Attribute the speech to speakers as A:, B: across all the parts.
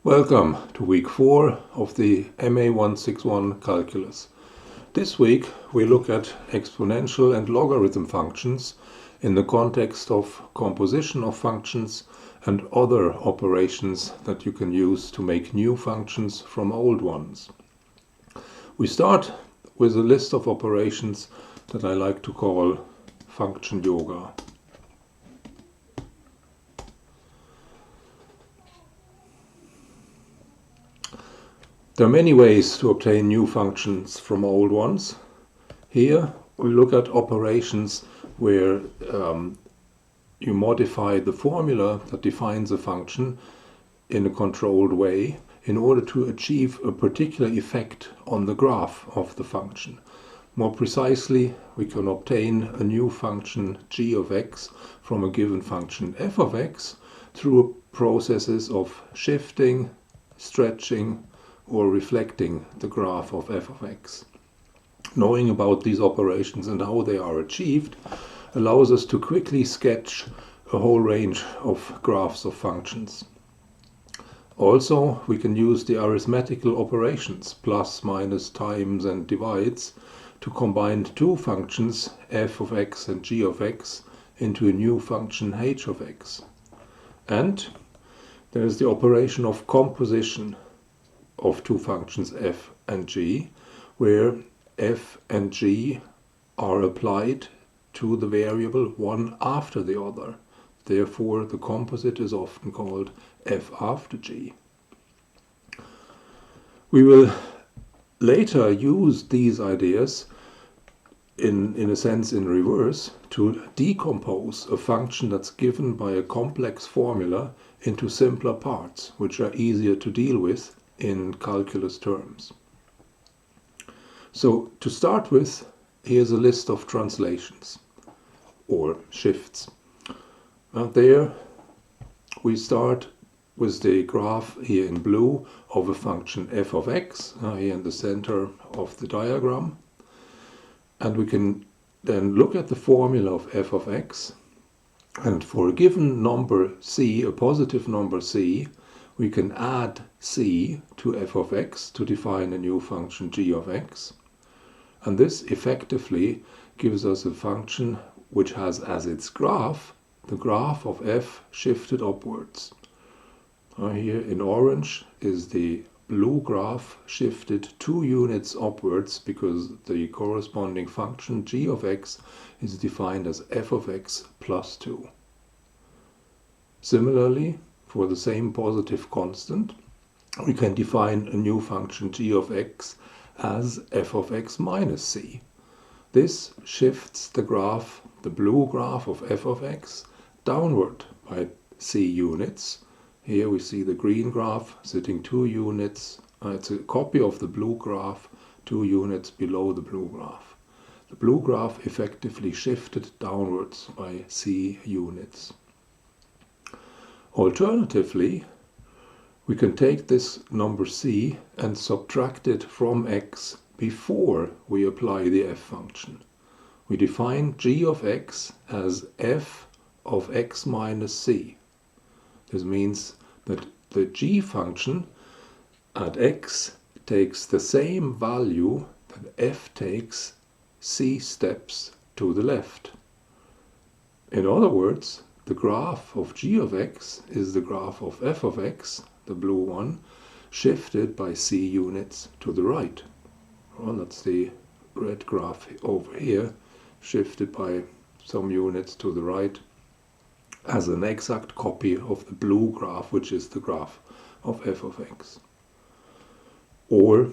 A: Welcome to week 4 of the ma161 calculus. This week we look at exponential and logarithm functions in the context of composition of functions and other operations that you can use to make new functions from old ones. We start with a list of operations that I like to call function yoga. There are many ways to obtain new functions from old ones. Here we look at operations where you modify the formula that defines a function in a controlled way in order to achieve a particular effect on the graph of the function. More precisely, we can obtain a new function g of x from a given function f of x through processes of shifting, stretching, or reflecting the graph of f of x. Knowing about these operations and how they are achieved allows us to quickly sketch a whole range of graphs of functions. Also, we can use the arithmetical operations, plus, minus, times, and divides, to combine two functions, f of x and g of x, into a new function h of x. And there is the operation of composition of two functions f and g, where f and g are applied to the variable one after the other. Therefore, the composite is often called f after g. We will later use these ideas in a sense in reverse to decompose a function that's given by a complex formula into simpler parts, which are easier to deal with in calculus terms. So to start with, here's a list of translations or shifts. There we start with the graph here in blue of a function f of x, here in the center of the diagram. And we can then look at the formula of f of x, and for a given number c, a positive number c, we can add c to f of x to define a new function g of x. And this effectively gives us a function which has as its graph the graph of f shifted upwards. Here in orange is the blue graph shifted 2 units upwards because the corresponding function g of x is defined as f of x plus 2. Similarly, for the same positive constant, we can define a new function g of x as f of x minus c. This shifts the graph, the blue graph of f of x, downward by c units. Here we see the green graph sitting 2 units. It's a copy of the blue graph 2 units below the blue graph. The blue graph effectively shifted downwards by c units. Alternatively, we can take this number c and subtract it from x before we apply the f function. We define g of x as f of x minus c. This means that the g function at x takes the same value that f takes c steps to the left. In other words, the graph of g of x is the graph of f of x, the blue one, shifted by c units to the right. Well, that's the red graph over here, shifted by some units to the right, as an exact copy of the blue graph, which is the graph of f of x. Or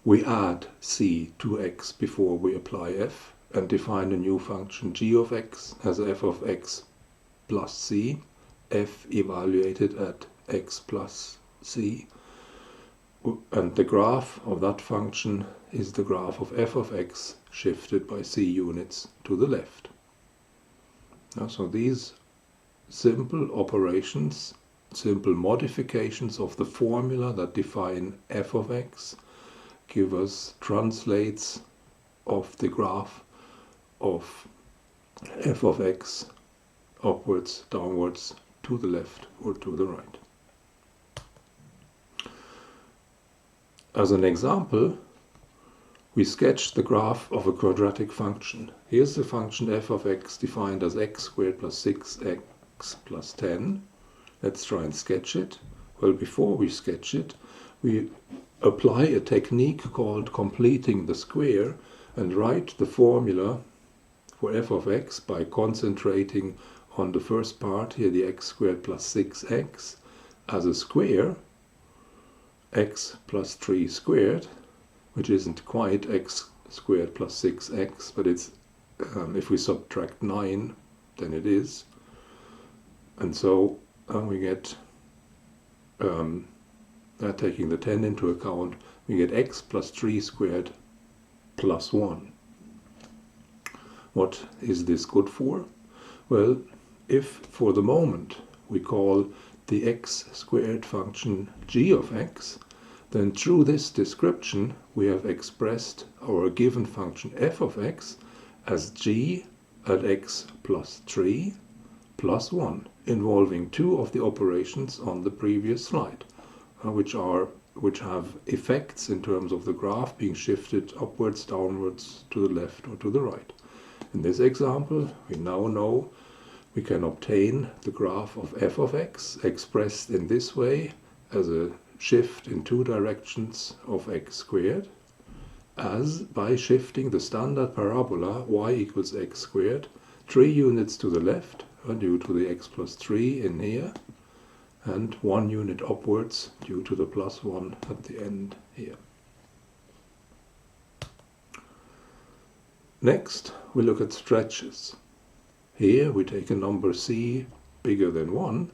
A: we add c to x before we apply f and define a new function g of x as f of x plus c, f evaluated at x plus c, and the graph of that function is the graph of f of x shifted by c units to the left. So these simple operations, simple modifications of the formula that define f of x, give us translates of the graph of f of x upwards, downwards, to the left or to the right. As an example, we sketch the graph of a quadratic function. Here's the function f of x defined as x squared plus 6x plus 10. Let's try and sketch it. Well, before we sketch it, we apply a technique called completing the square and write the formula for f of x by concentrating on the first part here, the x squared plus 6x, as a square, x plus 3 squared, which isn't quite x squared plus 6x, but it's if we subtract 9, then it is. And so we get, taking the 10 into account, we get x plus 3 squared plus 1. What is this good for? Well, if for the moment we call the x squared function g of x, then through this description we have expressed our given function f of x as g at x plus 3 plus 1, involving two of the operations on the previous slide, which have effects in terms of the graph being shifted upwards, downwards, to the left or to the right. In this example, we now know we can obtain the graph of f of x expressed in this way as a shift in two directions of x squared, as by shifting the standard parabola y equals x squared 3 units to the left due to the x plus 3 in here, and 1 unit upwards due to the plus 1 at the end here. Next, we look at stretches. Here we take a number c bigger than 1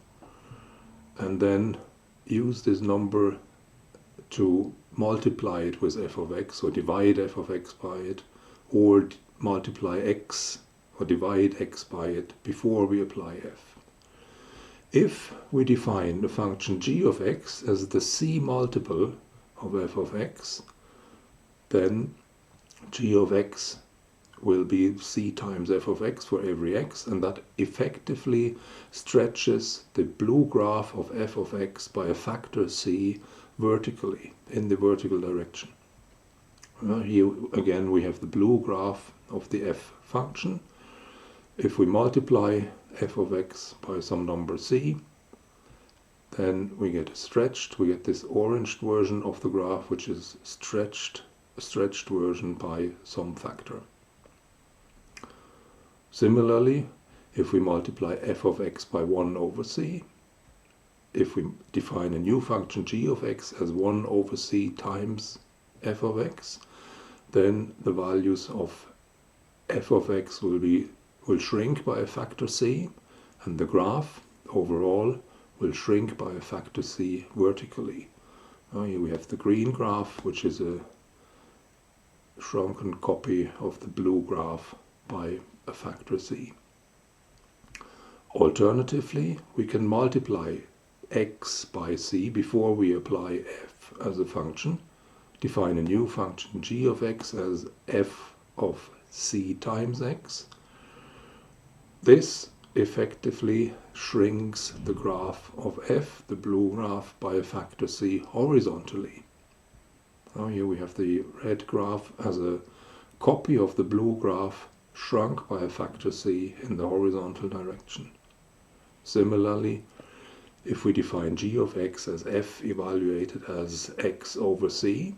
A: and then use this number to multiply it with f of x, or divide f of x by it, or multiply x or divide x by it before we apply f. If we define the function g of x as the c multiple of f of x, then g of x will be c times f of x for every x, and that effectively stretches the blue graph of f of x by a factor c vertically, in the vertical direction. Here again we have the blue graph of the f function. If we multiply f of x by some number c, then we get this orange version of the graph, which is a stretched version by some factor. Similarly, if we multiply f of x by 1 over c, if we define a new function g of x as 1 over c times f of x, then the values of f of x will shrink by a factor c, and the graph overall will shrink by a factor c vertically. Here we have the green graph, which is a shrunken copy of the blue graph by a factor c. Alternatively, we can multiply x by c before we apply f as a function, define a new function g of x as f of c times x. This effectively shrinks the graph of f, the blue graph, by a factor c horizontally. Now here we have the red graph as a copy of the blue graph shrunk by a factor c in the horizontal direction. Similarly, if we define g of x as f evaluated as x over c,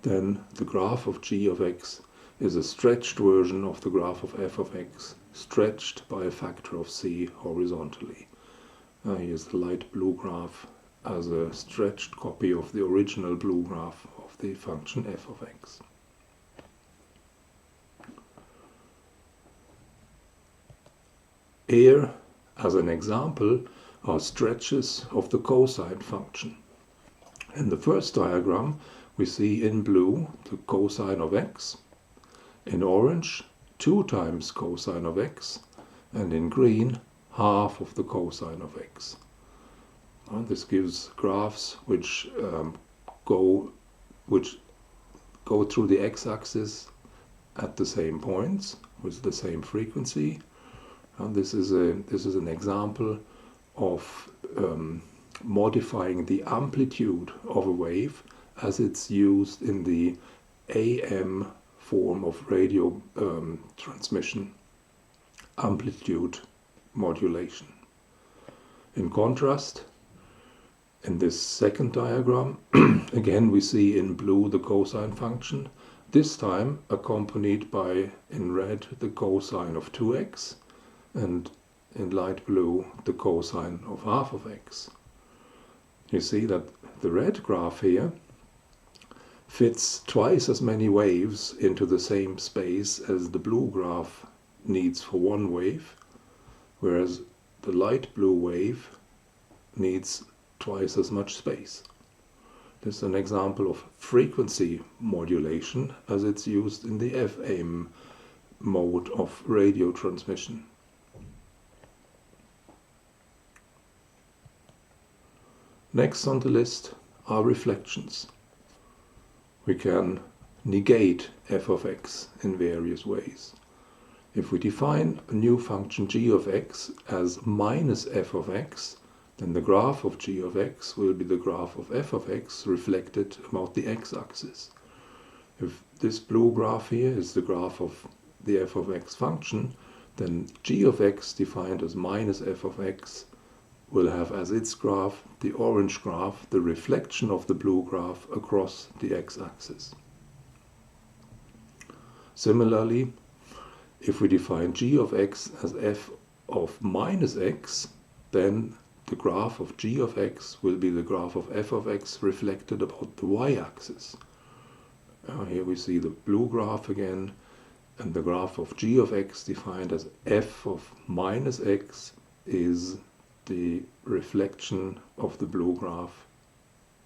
A: then the graph of g of x is a stretched version of the graph of f of x, stretched by a factor of c horizontally. Here's the light blue graph as a stretched copy of the original blue graph of the function f of x. Here, as an example, are stretches of the cosine function. In the first diagram, we see in blue the cosine of x, in orange 2 times cosine of x, and in green half of the cosine of x. This gives graphs which go through the x-axis at the same points with the same frequency. And this is an example of modifying the amplitude of a wave as it's used in the AM form of radio transmission, amplitude modulation. In contrast, in this second diagram, again we see in blue the cosine function, this time accompanied by, in red, the cosine of 2x, and in light blue the cosine of half of x. You see that the red graph here fits twice as many waves into the same space as the blue graph needs for one wave, whereas the light blue wave needs twice as much space. This is an example of frequency modulation as it's used in the FM mode of radio transmission. Next on the list are reflections. We can negate f of x in various ways. If we define a new function g of x as minus f of x, then the graph of g of x will be the graph of f of x reflected about the x-axis. If this blue graph here is the graph of the f of x function, then g of x defined as minus f of x will have as its graph the orange graph, the reflection of the blue graph across the x-axis. Similarly, if we define g of x as f of minus x, then the graph of g of x will be the graph of f of x reflected about the y-axis. Here we see the blue graph again, and the graph of g of x defined as f of minus x is the reflection of the blue graph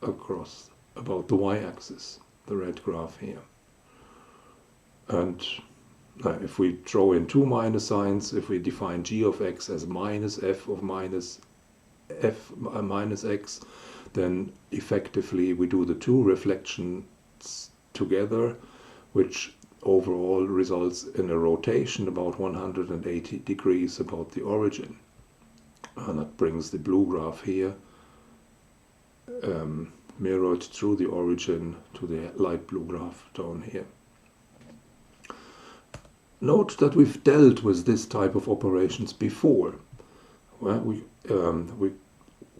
A: across about the y-axis, the red graph here. And if we throw in two minus signs, if we define g of x as minus f of minus x, then effectively we do the two reflections together, which overall results in a rotation about 180 degrees about the origin. And that brings the blue graph here mirrored through the origin to the light blue graph down here. Note that we've dealt with this type of operations before. Well,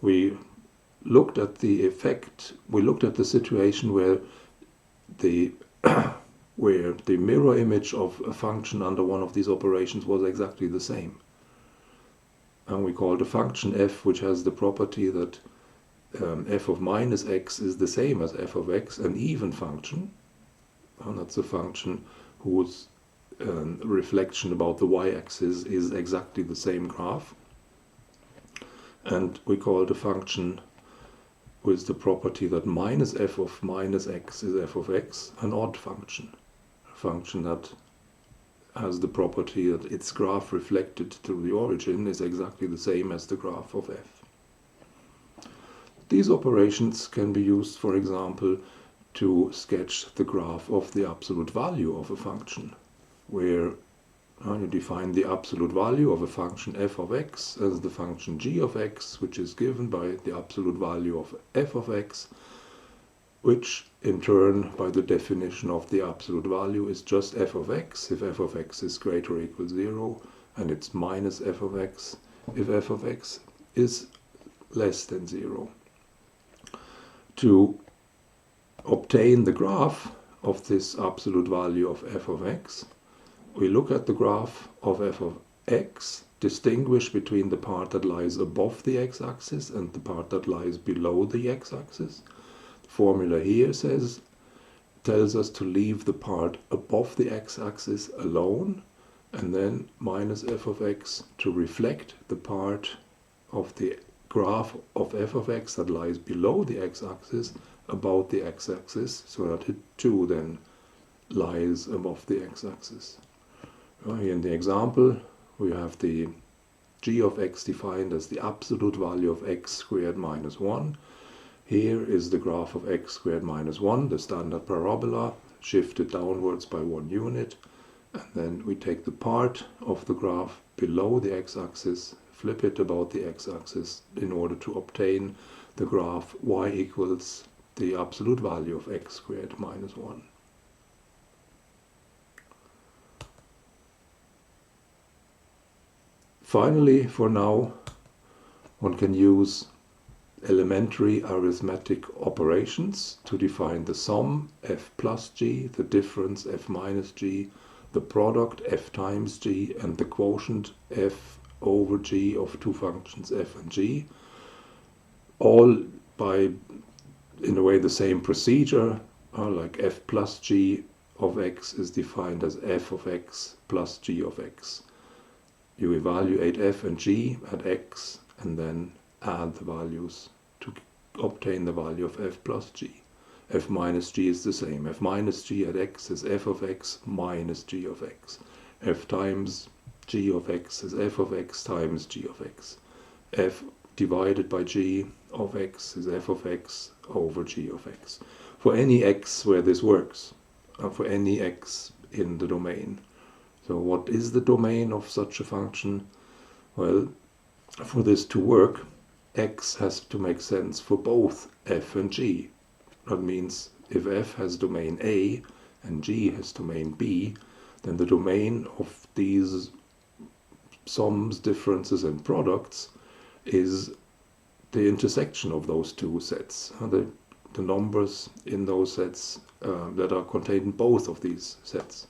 A: we looked at the effect, we looked at the situation where the mirror image of a function under one of these operations was exactly the same. And we called a function f which has the property that f of minus x is the same as f of x, an even function. And that's a function whose reflection about the y-axis is exactly the same graph. And we called a function with the property that minus f of minus x is f of x, an odd function. A function that has the property that its graph reflected through the origin is exactly the same as the graph of f. These operations can be used, for example, to sketch the graph of the absolute value of a function, where you define the absolute value of a function f of x as the function g of x, which is given by the absolute value of f of x, which in turn, by the definition of the absolute value, is just f of x if f of x is greater or equal to 0, and it's minus f of x if f of x is less than 0. To obtain the graph of this absolute value of f of x, we look at the graph of f of x, distinguish between the part that lies above the x-axis and the part that lies below the x-axis. The formula here tells us to leave the part above the x-axis alone, and then minus f of x to reflect the part of the graph of f of x that lies below the x-axis about the x-axis, so that it too then lies above the x-axis. Here in the example, we have the g of x defined as the absolute value of x squared minus 1. Here is the graph of x squared minus 1, the standard parabola, shifted downwards by 1 unit. And then we take the part of the graph below the x-axis, flip it about the x-axis in order to obtain the graph y equals the absolute value of x squared minus 1. Finally, for now, one can use elementary arithmetic operations to define the sum f plus g, the difference f minus g, the product f times g, and the quotient f over g of two functions f and g, all by, in a way, the same procedure, like f plus g of x is defined as f of x plus g of x. You evaluate f and g at x and then add the values to obtain the value of f plus g. F minus g is the same. F minus g at x is f of x minus g of x. F times g of x is f of x times g of x. F divided by g of x is f of x over g of x. For any x where this works, for any x in the domain. So what is the domain of such a function? Well, for this to work, x has to make sense for both f and g. That means if f has domain A and g has domain B, then the domain of these sums, differences, and products is the intersection of those two sets, the numbers in those sets that are contained in both of these sets.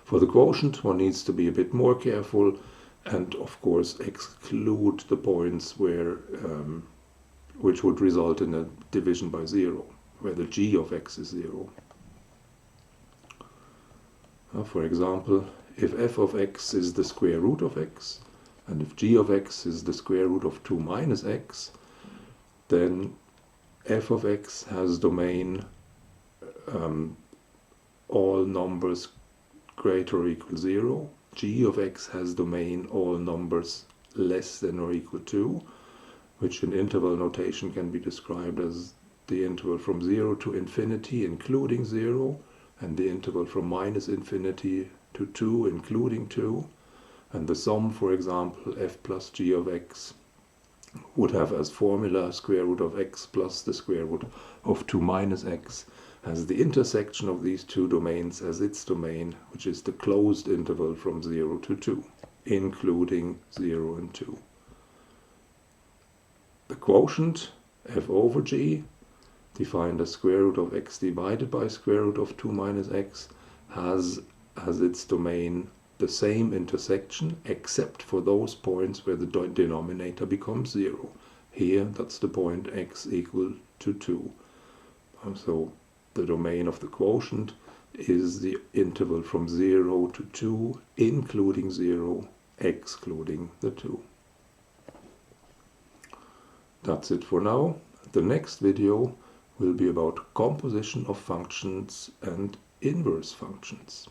A: For the quotient, one needs to be a bit more careful and, of course, exclude the points where which would result in a division by 0, where the g of x is 0. For example, if f of x is the square root of x, and if g of x is the square root of 2 minus x, then f of x has domain all numbers greater or equal 0. G of x has domain all numbers less than or equal to, which in interval notation can be described as the interval from 0 to infinity including 0, and the interval from minus infinity to 2 including 2. And the sum, for example, f plus g of x would have as formula square root of x plus the square root of 2 minus x, has the intersection of these two domains as its domain, which is the closed interval from 0 to 2, including 0 and 2. The quotient, f over g, defined as square root of x divided by square root of 2 minus x, has as its domain the same intersection except for those points where the denominator becomes 0. Here, that's the point x equal to 2. So the domain of the quotient is the interval from 0 to 2, including 0, excluding the 2. That's it for now. The next video will be about composition of functions and inverse functions.